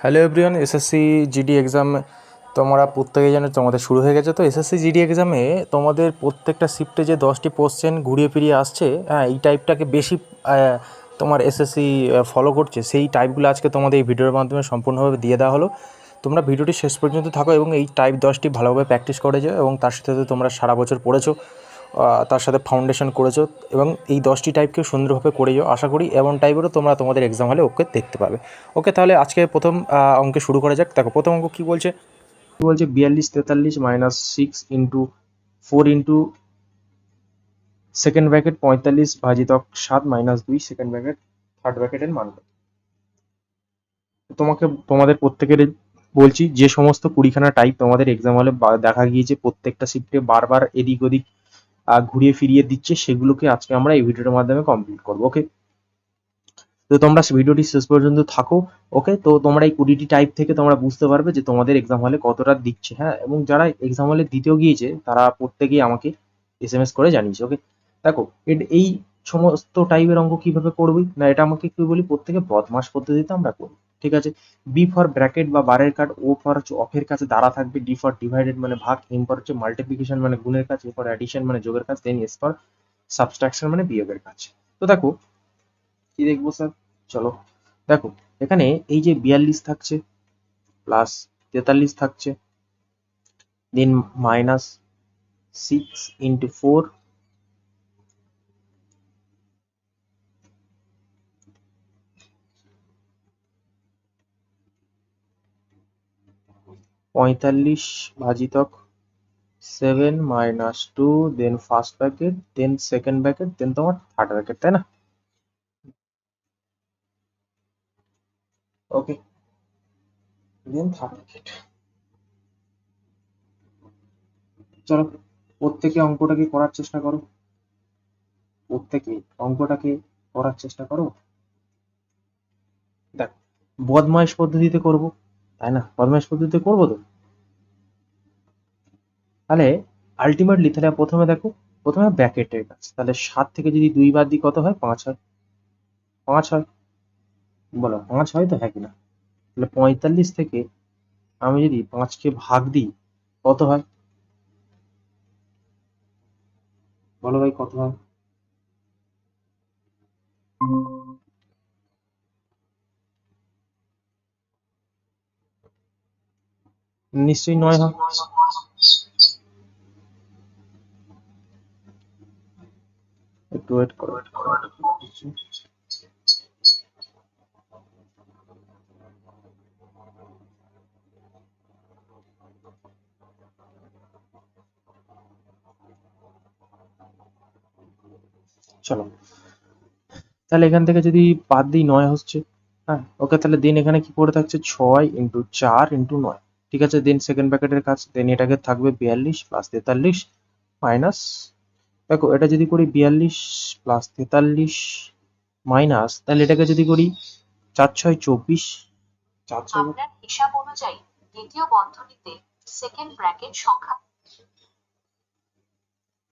Hello everyone, SSC GD exam তোমরা প্রত্যেকেই জানো তোমাদের শুরু হয়ে গেছে। তো এসএসসি জিডি এক্সামে তোমাদের প্রত্যেকটা শিফটে যে 10টি কোশ্চেন ঘুরিয়ে ফিরিয়ে আসছে, হ্যাঁ, এই টাইপটাকে বেশি তোমার এসএসসি ফলো করছে। সেই টাইপগুলো আজকে তোমাদের এই ভিডিওর মাধ্যমে সম্পূর্ণভাবে দিয়ে দেওয়া হলো। তোমরা ভিডিওটি শেষ পর্যন্ত থাকো এবং এই টাইপ 10টি ভালোভাবে প্র্যাকটিস করে যাও, এবং তার সাথে সাথে তোমরা সারা বছর পড়েছো, তার সাথে ফাউন্ডেশন করেছো, এবং এই 10টি টাইপকে সুন্দরভাবে করে যাও। আশা করি এমন টাইপেরও তোমরা তোমাদের এক্সাম হলে ওকে দেখতে পাবে। ওকে, তাহলে আজকে প্রথম অঙ্কে শুরু করা যাক। দেখো প্রথম অঙ্ক কী বলছে। 42 43 মাইনাস 6 × 4 × সেকেন্ড ব্র্যাকেট 45 ভাজিতক 7 মাইনাস 2 সেকেন্ড ব্র্যাকেট থার্ড ব্র্যাকেটের মান কত? তোমাদের প্রত্যেকের বলছি, যে সমস্ত কুড়িখানা টাইপ তোমাদের এক্সাম হলে দেখা গিয়েছে প্রত্যেকটা শিফটে বারবার এদিক ওদিক ঘুরিয়ে ফিরিয়ে দিচ্ছে, সেগুলোকে আজকে আমরা এই ভিডিওর মাধ্যমে কমপ্লিট করবো। ওকে, তো তোমরা ভিডিওটি শেষ পর্যন্ত থাকো। ওকে, তো তোমরা এই 20টি টাইপ থেকে তোমরা বুঝতে পারবে যে তোমাদের এক্সাম হলে কতটা দিচ্ছে। হ্যাঁ, এবং যারা এক্সাম হলে দিতেও গিয়েছে তারা প্রত্যেকেই আমাকে এসএমএস করে জানিয়েছে। ওকে, দেখো এই সমস্ত টাইপের অঙ্ক কিভাবে করবি না, এটা আমাকে কি বলি, প্রত্যেকে বদমাস পদ্ধতিতে আমরা করি। ঠিক আছে, বি ফর ব্র্যাকেট বা বারের কাজ, ও ফর অফের কাছে দ্বারা থাকবে, ডি ফর ডিভাইডেড মানে ভাগ, এম ফর হচ্ছে মাল্টিপ্লিকেশন মানে গুণের কাজ, এ ফর অ্যাডিশন মানে যোগের কাজ, দেন এস ফর সাবট্রাকশন মানে বিয়োগের কাজ। তো দেখো কি দেখবো স্যার, চলো দেখো এখানে এই যে 42 থাকছে প্লাস 43 থাকছে, দেন মাইনাস 6 × 4 45 ভাজিতক 7 minus 2, then first bracket, then second bracket, দেন তোমার থার্ড ব্র্যাকেট, তাই না? Okay, then third bracket. চলো প্রত্যেকে অঙ্কটাকে করার চেষ্টা করো, প্রত্যেকে অঙ্কটাকে করার চেষ্টা করো। দেখো বদমাইশ পদ্ধতিতে করব, তাই না? বদমাইশ পদ্ধতিতে করবো তো, তাহলে আলটিমেটলি তাহলে প্রথমে দেখো, প্রথমে ব্র্যাকেটের কাজ, তাহলে 7 থেকে যদি 2 বাদ দিই কত হয়? 5 হয়। 5 হয়, বলো 5 হয় তো, হ্যাঁ কিনা? তাহলে 45 থেকে আমি যদি 5কে ভাগ দিই কত হয়? বলো ভাই কত হয়? নিশ্চয়ই 9 হয়। একটু ওয়েট করো। চলো তাহলে এখান থেকে যদি বাদ দিই 9 হচ্ছে। হ্যাঁ, ওকে, তাহলে দিন এখানে কি পড়ে থাকছে? 6 × 4 × 9। ঠিক আছে, দিন সেকেন্ড ব্র্যাকেটের কাজ, দেন এটাকে থাকবে 42 প্লাস 43 মাইনাস, দেখো এটা যদি করি 42 প্লাস 43 মাইনাস, তাহলে এটাকে যদি করি 4 × 6 = 24, 4 আপনার হিসাব অনুযায়ী দ্বিতীয় বন্ধনীতে সেকেন্ড ব্র্যাকেট সংখ্যা।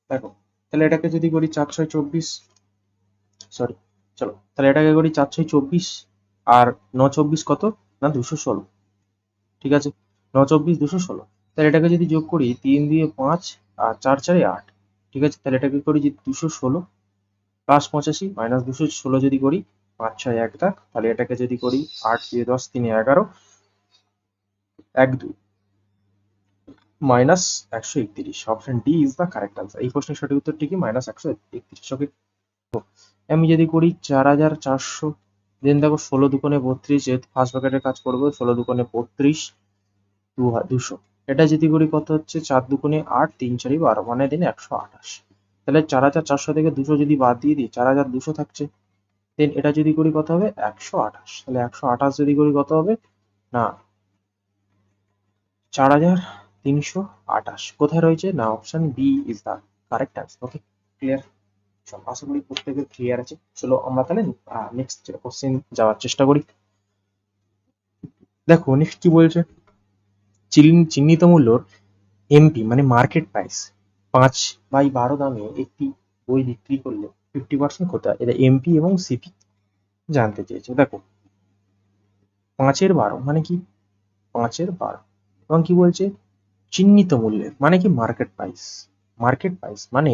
দেখো তাহলে এটাকে যদি করি 4 × 6 = 24, সরি, চলো তাহলে এটাকে করি 4 × 6 = 24, আর 9 × 24 কত না 216। ঠিক আছে, 9 × 24 216, তাহলে এটাকে যদি যোগ করি 3 দিয়ে 5 আর 4 × 4 = 8। ঠিক আছে, তাহলে এটাকে করি যে 216 প্লাস 85 মাইনাস 216 যদি করি 5 6 1 দাগ, তাহলে এটাকে যদি করি 8 দিয়ে 10 3 11 1 2 minus 131। Option D is the correct answer. এই প্রশ্নের সঠিক উত্তরটি কি? মাইনাস 131। ওকে, আমি যদি করি 4400, দেন দেখো 16 দুগুণে 32, যেহেতু ফার্স্ট ব্র্যাকেটের কাজ করবো, 16 দুগুণে 32 200। এটা যদি করি কত হচ্ছে? 4 দুগুণে 8 3 4 12 মানে দিন 128। তাহলে 4400 থেকে 200 যদি বাদ দিয়ে দিই 4200 থাকছে, দেন এটা যদি করি কত হবে? 128। তাহলে 128 যদি করি কত হবে না 4328। কোথায় রয়েছে না option B is the correct answer. Okay, clear? চলো আশা করি প্রত্যেকের ক্লিয়ার আছে। চলো আমরা তাহলে নেক্সট কোশ্চেন যাওয়ার চেষ্টা করি। দেখো নেক্সট কি বলছে, চিহ্নিত মূল্যর এমপি মানে মার্কেট প্রাইস 5/12 দামে একটি বই বিক্রি করলে 50% কোথায়? এটা এমপি এবং সিপি জানতে চেয়েছে। দেখো 5/12 মানে কি? 5/12 এবং কি বলছে? চিহ্নিত মূল্যের মানে কি? Market price. মার্কেট প্রাইস মানে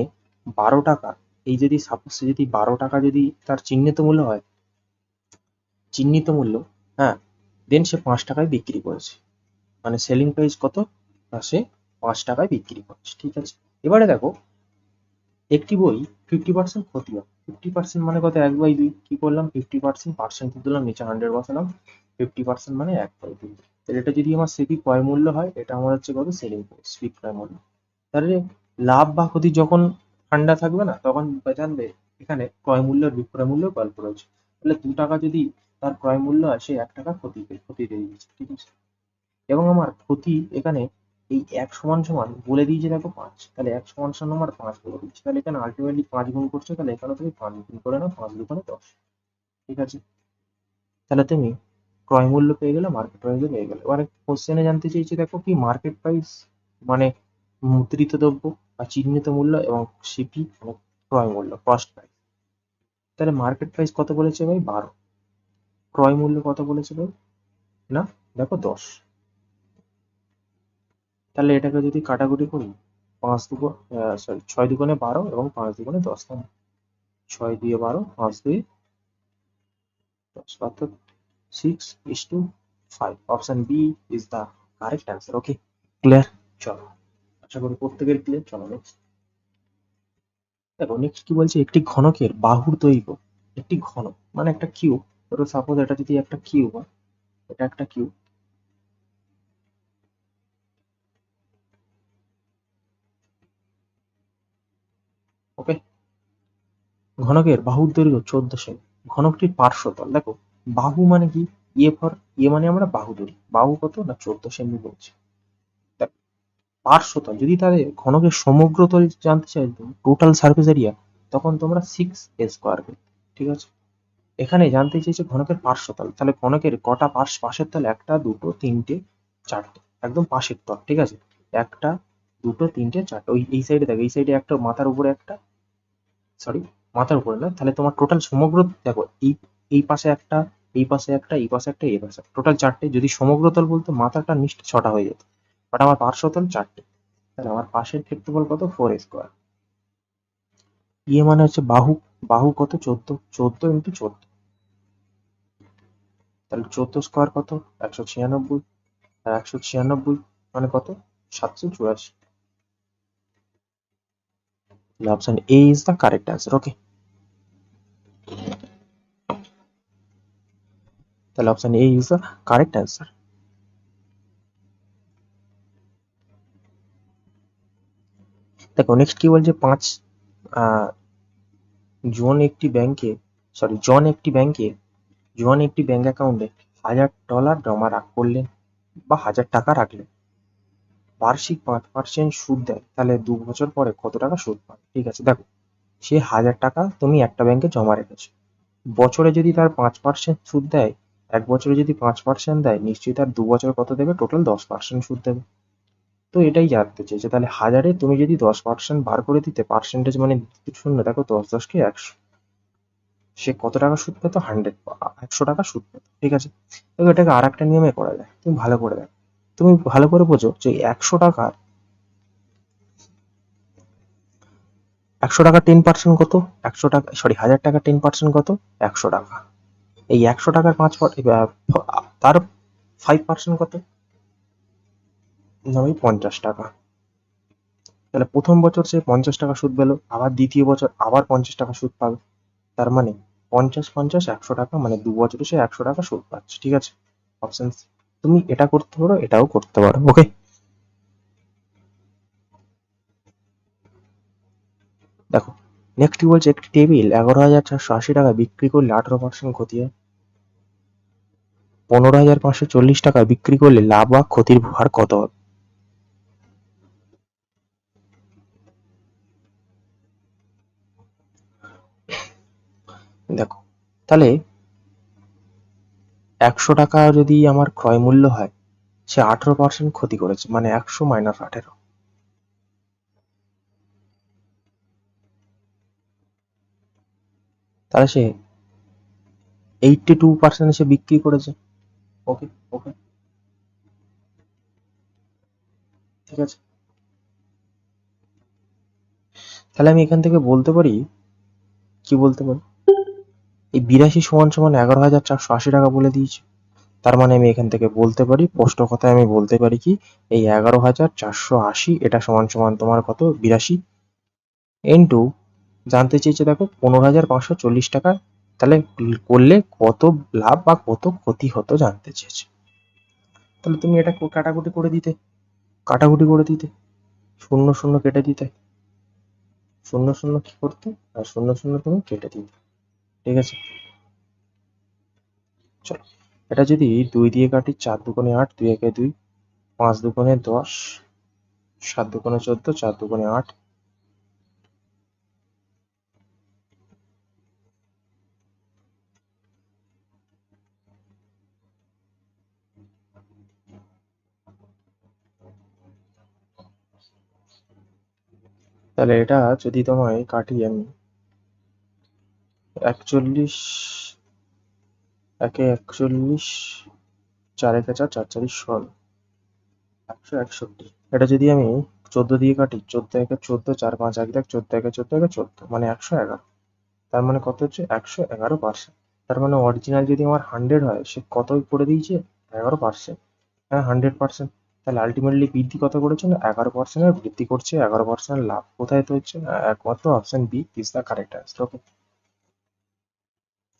12 টাকা। এই যদি সাপোজ যদি 12 টাকা যদি তার চিহ্নিত মূল্য হয়, চিহ্নিত মূল্য, হ্যাঁ, দেন সে 5 টাকায় বিক্রি করেছে, মানে সেলিং প্রাইস কত? না, সে 5 টাকায় বিক্রি করছে, ঠিক আছে। এবারে দেখো, একটি বই 50% ক্ষতি হয়। 50% মানে কত? 1/2। কি করলাম? 50% পার্সেন্ট দিলাম, নিচে 100 বসালাম, 50% মানে 1/2। তাহলে এটা যদি আমার সিপি ক্রয় মূল্য হয়, এটা আমার হচ্ছে কত? সেলিং প্রাইস, বিক্রয় মূল্য। তাহলে লাভ বা ক্ষতি যখন ঠান্ডা থাকবে না, তখন জানবে এখানে ক্রয় মূল্য আর বিক্রয় মূল্য গল্প রয়েছে। তাহলে 2 টাকা যদি তার ক্রয় মূল্য হয়, সে 1 টাকা ক্ষতি দিয়ে দিয়েছে, ঠিক আছে। এবং আমার ক্ষতি এখানে এই 1 সমান সমান বলে দিয়েছে, দেখো 5, তাহলে 1 সমান সমান আমার 5 বলে দিচ্ছে, তাহলে এখানে আলটিমেটলি 5 গুণ করছে, তাহলে এখানে তুমি 5 গুণ করে নাও, 5 × 10, ঠিক আছে। তাহলে তুমি ক্রয় মূল্য পেয়ে গেলে, মার্কেট প্রাইসও পেয়ে গেলে। এবারে কোশ্চেনে জানতে চেয়েছে, দেখো কি মার্কেট প্রাইস মানে মুদ্রিত দ্রব্য বা চিহ্নিত মূল্য, এবং সিপি মানে ক্রয় মূল্য, কস্ট প্রাইস। তাহলে মার্কেট প্রাইস কত বলেছে ভাই? 12। ক্রয় মূল্য কত বলেছে ভাই? না, দেখো 10। তাহলে এটাকে যদি কাটাকুটি করি, 6 দুগুণে 12 এবং 5 দুগুণে 10, তাই না? 6 দিয়ে 12, 5 দিয়ে 10, অর্থাৎ 6:5। Option B is the correct answer. Okay, clear? চলো, আশা করি প্রত্যেকের ক্লিয়ার। চলো নেক্সট। দেখো নেক্সট কি বলছে? একটি ঘনকের বাহুর দৈর্ঘ্য, একটি ঘনক মানে একটা কিউব, ধরো সাপোজ এটা যদি একটা কিউব হয়, এটা একটা কিউব, ওকে। ঘনকের বাহুর দৈর্ঘ্য 14 সেমি। ঘনকটির পার্শ্বতল, দেখো বাহু মানে কি? ইয়ে মানে আমরা বাহু ধরি, বাহু কত? না 14 সেমি বলছি। দেখো, পার্শ্বতল যদি তাদের ঘনকের সমগ্র তল জানতে চাই, টোটাল সারফেস এরিয়া, তখন তোমরা 6 a² করবে, ঠিক আছে। এখানে জানতে চেয়েছে ঘনকের পার্শ্বতল, তাহলে ঘনকের কটা পাশের তল? 1টা, 2টো, 3টে, 4টে, একদম পাশের তল, ঠিক আছে। 1টা, 2টো, 3টে, 4টে। ওই এই সাইডে দেখো, এই সাইডে একটা, মাথার উপরে একটা, সরি, মাথার উপরে না, তাহলে তোমার টোটাল সমগ্র, দেখো এই এই পাশে একটা, এই পাশে একটা, এই পাশে একটা, এই পাশে টোটাল 4টে। যদি সমগ্রতল বলতো, মাথাটা নিশ্চয় 6টা হয়ে যেত, বাট আমার পার্শ্বতল 4টে, তাহলে আমার পাশের ক্ষেত্রফল কত? 4 a²। ইয়ে মানে হচ্ছে বাহু, বাহু কত? 14, 14 × 14, তাহলে 14² কত? 196, আর 196 মানে কত? 784। তাহলে option A is the correct answer. Okay, তাহলে option A is the correct answer. দেখো নেক্সট কি বলছে? আহ, জন একটি ব্যাংকে, জন একটি ব্যাংক অ্যাকাউন্টে $1000 জমা করলেন বা $1000 রাখলেন, বার্ষিক 5% সুদ দেয়, তাহলে 2 বছর পরে কত টাকা সুদ পাবে? ঠিক আছে, দেখো সে $1000 তুমি একটা ব্যাংকে জমা রেখেছো, বছরে যদি তার 5% সুদ দেয়, 1 বছরে যদি 5% দেয়, নিশ্চয়ই তার 2 বছর কত দেবে? টোটাল 10% সুদ দেবে। তো এটাই জানতে চেয়েছে। তাহলে 1000-এ তুমি যদি 10% বার করে দিতে, পার্সেন্টেজ মানে শূন্য, দেখো 10 × 10 = 100, সে কত টাকা সুদ পেতো? 100 টাকা সুদ পেতো, ঠিক আছে। এবার এটাকে আর একটা নিয়মে করা যায়, তুমি ভালো করে দেখো, তুমি ভালো করে বোঝো যে 100 টাকা 10% কত? 100 টাকা, সরি, 1000 টাকা 10% কত? 100 টাকা। এই 100 টাকার তার 5% কত? না, ওই 50 টাকা। তাহলে প্রথম বছর সে 50 টাকা সুদ পেলো, আবার দ্বিতীয় বছর আবার 50 টাকা সুদ পাবে। তার মানে 50, 50, 100 টাকা, মানে 2 বছরে সে 100 টাকা সুদ পাচ্ছে, ঠিক আছে। অপশন, তুমি এটা করতে পারো, এটাও করতে পারো। ওকে, দেখো নেক্সট কি বলছে? একটি টেবিল 11,480 টাকা বিক্রি করলে 18% ক্ষতি হয়, 15,540 টাকা বিক্রি করলে লাভ বা ক্ষতির হার কত হবে? দেখো, তাহলে 100 টাকা যদি আমার ক্রয় মূল্য হয়, সে 18% ক্ষতি করেছে, মানে 100 - 18, তাহলে সে 82% সে বিক্রি করেছে। ওকে ওকে, ঠিক আছে। তাহলে আমি এখান থেকে বলতে পারি, কি বলতে পারি, এই 82 সমান সমান 11,480 টাকা বলে দিয়েছে। তার মানে আমি এখান থেকে বলতে পারি, স্পষ্ট কথায় আমি বলতে পারি কি, এই 11,480 এটা সমান সমান তোমার কত, 82 ইন্টু, জানতে চেয়েছে দেখো 15,540 টাকা, তাহলে করলে কত লাভ বা কত ক্ষতি হতো জানতে চেয়েছে। তাহলে তুমি এটা কাটাকুটি করে দিতে, কাটাকুটি করে দিতে, শূন্য শূন্য কেটে দিতে, শূন্য শূন্য কি করতে, আর শূন্য শূন্য তুমি কেটে দিতে, ঠিক আছে। চলো, এটা যদি 2 দিয়ে কাটি, 4 দুগুণে 8, 2 একে 2, 5 দুগুণে 10, 7 দুগুণে 14, 4 দুগুণে 8, তাহলে এটা যদি তোমায় কাটি আমি, 41, একে 41, 4 একে 4, 4 4 16, 161। এটা যদি আমি 14 দিয়ে কাটি, 14 একে 14, 4 5 1 দেখ, 14 একে 14 একে 14, মানে 111। তার মানে কত হচ্ছে, 111%। তার মানে অরিজিনাল যদি আমার 100 হয়, সে কত করে দিয়েছে, 11%। হ্যাঁ, 100%। তাহলে আলটিমেটলি বৃদ্ধি কত করেছে না, 11% বৃদ্ধি করছে, 11% লাভ কোথায় তো হচ্ছে না, একমাত্র option B is the correct answer. Okay,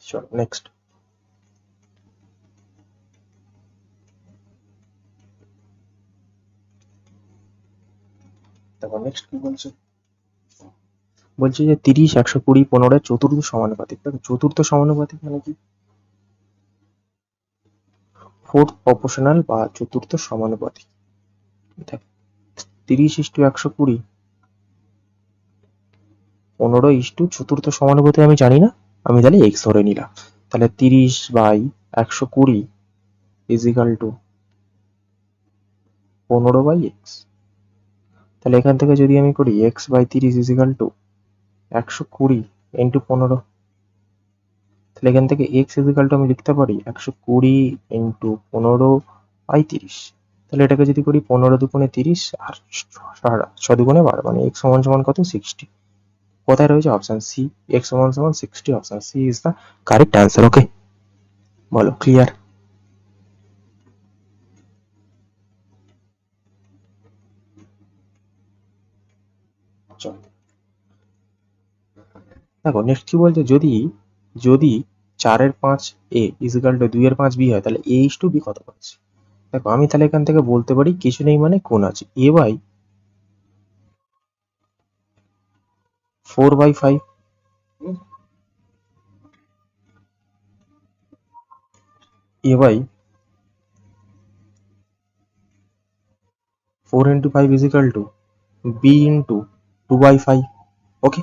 চলো নেক্সট। তারপর নেক্সট কি বলছে, বলছে যে 30, 120, 15 চতুর্থ সমানুপাতিক। দেখো চতুর্থ সমানুপাতিক মানে কি, ফোর্থ প্রপোর্শনাল বা চতুর্থ সমানুপাতিক। দেখ 30:120, 15 চতুর্থ সমানুপাতিক আমি জানি না, আমি তাহলে এক্স ধরে নিলাম। তাহলে 30/120 ইজ ইকাল টু 15/x। তাহলে এখান থেকে যদি আমি করি x/30 is equal two 120 into 15, তাহলে এখান থেকে x ইজ ইকাল টু আমি লিখতে পারি 120 ইন্টু 15/30। তাহলে এটাকে যদি করি 15 দুগুণে 30 আর 6 দুগুণে 12, মানে x সমান সমান কত, 60। কোথায় রয়েছে, অপশন সি, x সমান সমান 60, option C is the correct answer. Okay, বলো ক্লিয়ার। চলো দেখো নেক্সট কি বলছে, যদি যদি 4/5 ইজ ইকাল টু 2/5 হয়, তাহলে a ইস টু b কত পাচ্ছি। দেখো আমি তাহলে এখান থেকে বলতে পারি, কিছু নেই মানে কোণ আছে, a/4/5, a/4 into 5 is equal to b into 2/5। ওকে,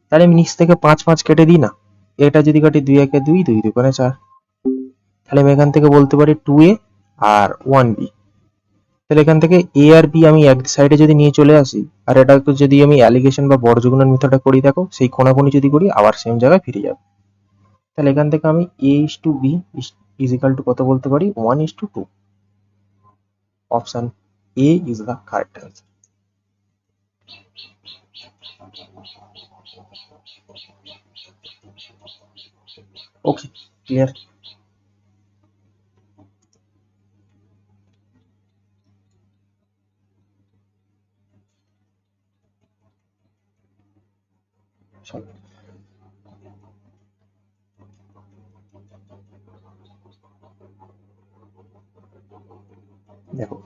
তাহলে আমি নিচ থেকে 5 5 কেটে দিই না, এটা যদি কাটি 2 একে 2, 2 দুগুণে 4, তাহলে আমি এখান থেকে বলতে পারি 2a আর 1b। তাহলে এখান থেকে এ আর বি আমি এক সাইডে যদি নিয়ে চলে আসি, আর এটাকে যদি আমি অ্যালিগেশন বা বর্গগুণন মেথডে করি, দেখো সেই কোণাকুণি যদি করি আবার সেম জায়গায় ফিরে যাবে। তাহলে এখান থেকে আমি a is to b is equal to কত বলতে পারি, 1:2। Option A is the correct answer. Okay, clear. চলো দেখো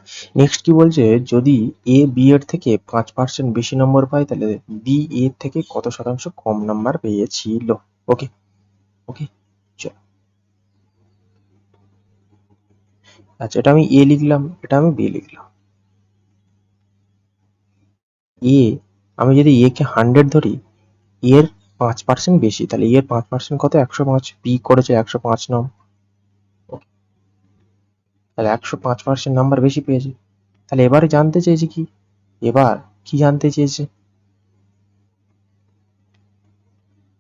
নেক্সট কি বলছে, যদি এ বি এর থেকে 5% বেশি নম্বর পায়, তাহলে বি এর থেকে কত শতাংশ কম নাম্বার পেয়েছিল। ওকে ওকে, চলো। আচ্ছা, এটা আমি এ লিখলাম, এটা আমি বি লিখলাম। এ, আমি যদি এ কে 100 ধরি, এর 5% বেশি, তাহলে এর 5% কত, 105, বি করেছে 105 নাম, তাহলে 105% নাম্বার বেশি পেয়েছে। তাহলে এবারে জানতে চেয়েছে কি, এবার কি জানতে চেয়েছে,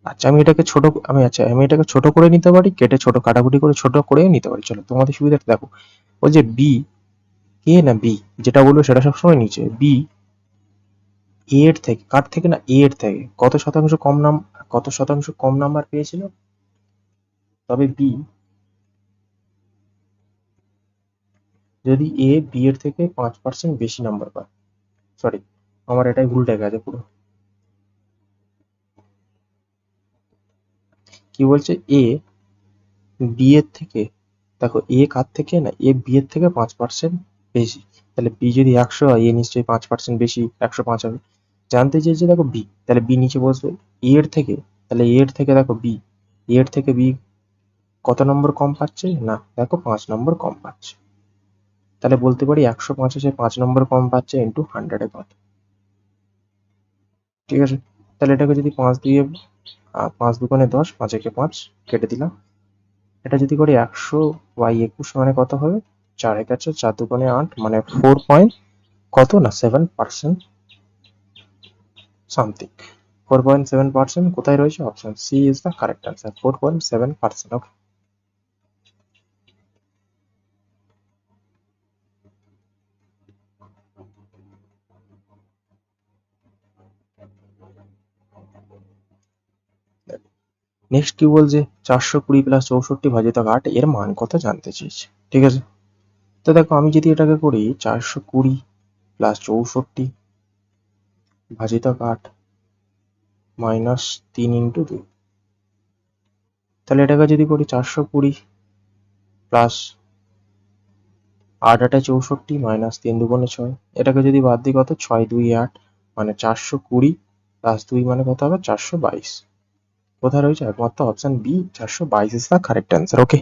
আচ্ছা আমি এটাকে ছোট করে নিতে পারি, কেটে ছোট কাটাকুটি করে ছোট করেও নিতে পারি। চলো তোমাদের সুবিধাটা দেখো। ওই যে বি, এ না বি, যেটা বলবো সেটা সবসময় নিচে। বি এ এর থেকে, কার থেকে না, এ এর থেকে কত শতাংশ কম নাম্বার পেয়েছিল? তবে বি, যদি এ বি এর থেকে 5% বেশি নাম্বার পায়, সরি আমার এটাই ভুল দেখা গেছে পুরো। কি বলছে, এ বি এর থেকে, দেখো এ কার থেকে না, এ বি এর থেকে 5% বেশি। তাহলে বি যদি 100 হয়, এ নিশ্চয়ই 5% বেশি, 105 হবে। জানতে চেয়েছে দেখো বি, তাহলে বি নিচে বসবে। এ এর থেকে, তাহলে এ এর থেকে দেখো বি, এ এর থেকে বি কত নম্বর কম পাচ্ছে না, দেখো 5 নম্বর কম পাচ্ছে। তাহলে বলতে পারি 150 5 নম্বর কম পাচ্ছে ইন্টু 100 এ কত। ঠিক আছে, তাহলে এটাকে যদি 5 দিয়ে 5 দুগুণে 10, 5 একে 5, কেটে দিলাম। এটা যদি করি 100 বাই 21 মানে কত হবে? 4 একে 4, 4 দুগুণে 8, মানে 4 পয়েন্ট কত না 7% সামথিং। 4.7% কোথায় রয়েছে? Option C is the correct answer, 4.7%। Okay, next কি বলছে, 420 প্লাস 64 ভাজিত 8 এর মান কত জানতে চেয়েছে। ঠিক আছে, তো দেখো আমি যদি এটাকে করি 420 প্লাস 64 ভাজিত 8 মাইনাস 3 ইন্টু 2, তাহলে এটাকে যদি করি 420 প্লাস 8 8 64 মাইনাস 3 দুগুণে 6, এটাকে যদি বাদ দিই কত, 6 2 8, মানে 420 প্লাস 2 মানে কত হবে? 422। কোথায় রয়েছে? একমাত্র option B, 422 is the correct answer. Okay.